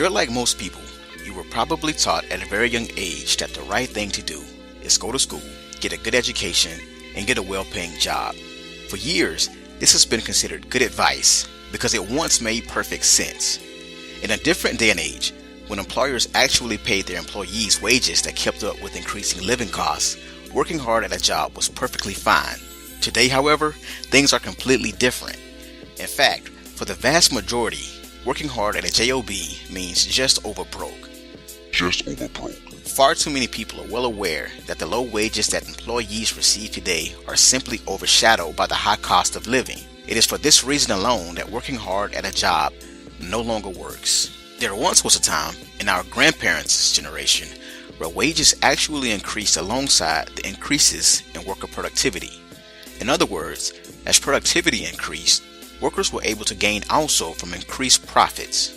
you're like most people, you were probably taught at a very young age that the right thing to do is go to school, get a good education, and get a well-paying job. For years, this has been considered good advice because it once made perfect sense. In a different day and age, when employers actually paid their employees wages that kept up with increasing living costs, working hard at a job was perfectly fine. Today, however, things are completely different. In fact, for the vast majority, working hard at a job means just over broke. Far too many people are well aware that the low wages that employees receive today are simply overshadowed by the high cost of living. It is for this reason alone that working hard at a job no longer works. There once was a time in our grandparents' generation where wages actually increased alongside the increases in worker productivity. In other words, as productivity increased, workers were able to gain also from increased profits.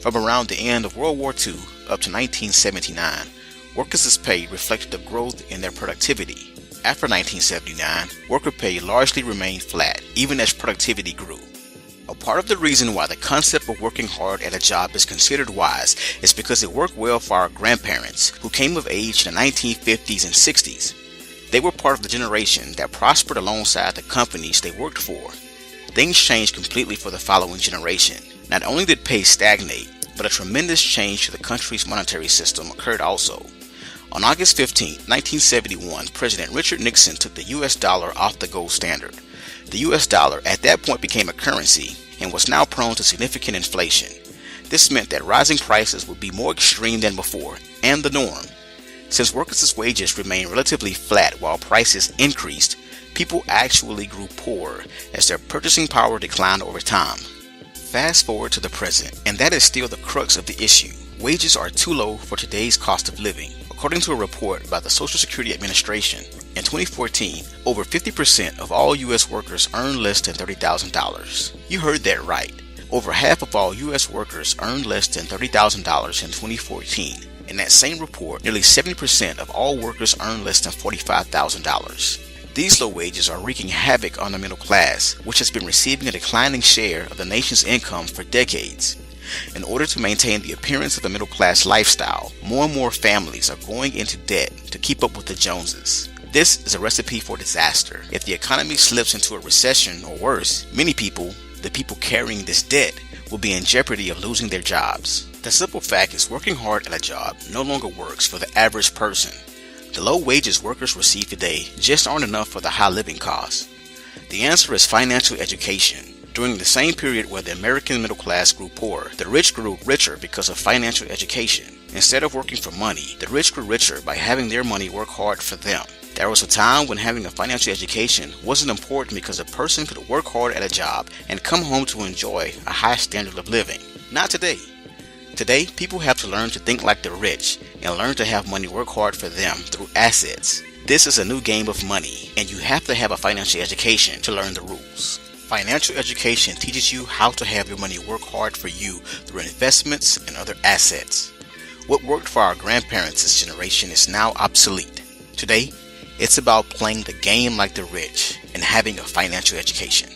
From around the end of World War II up to 1979, workers' pay reflected the growth in their productivity. After 1979, worker pay largely remained flat, even as productivity grew. A part of the reason why the concept of working hard at a job is considered wise is because it worked well for our grandparents who came of age in the 1950s and 60s. They were part of the generation that prospered alongside the companies they worked for. Things changed completely for the following generation. Not only did pay stagnate, but a tremendous change to the country's monetary system occurred also. On August 15, 1971, President Richard Nixon took the US dollar off the gold standard. The US dollar at that point became a currency and was now prone to significant inflation. This meant that rising prices would be more extreme than before, and the norm. Since workers' wages remained relatively flat while prices increased, people actually grew poorer as their purchasing power declined over time. Fast forward to the present, and that is still the crux of the issue. Wages are too low for today's cost of living. According to a report by the Social Security Administration, in 2014, over 50% of all U.S. workers earned less than $30,000. You heard that right. Over half of all U.S. workers earned less than $30,000 in 2014. In that same report, nearly 70% of all workers earned less than $45,000. These low wages are wreaking havoc on the middle class, which has been receiving a declining share of the nation's income for decades. In order to maintain the appearance of the middle class lifestyle, more and more families are going into debt to keep up with the Joneses. This is a recipe for disaster. If the economy slips into a recession or worse, many people, the people carrying this debt, will be in jeopardy of losing their jobs. The simple fact is working hard at a job no longer works for the average person. The low wages workers receive today just aren't enough for the high living costs. The answer is financial education. During the same period where the American middle class grew poorer, the rich grew richer because of financial education. Instead of working for money, the rich grew richer by having their money work hard for them. There was a time when having a financial education wasn't important because a person could work hard at a job and come home to enjoy a high standard of living. Not today. Today, people have to learn to think like the rich and learn to have money work hard for them through assets. This is a new game of money, and you have to have a financial education to learn the rules. Financial education teaches you how to have your money work hard for you through investments and other assets. What worked for our grandparents' generation is now obsolete. Today, it's about playing the game like the rich and having a financial education.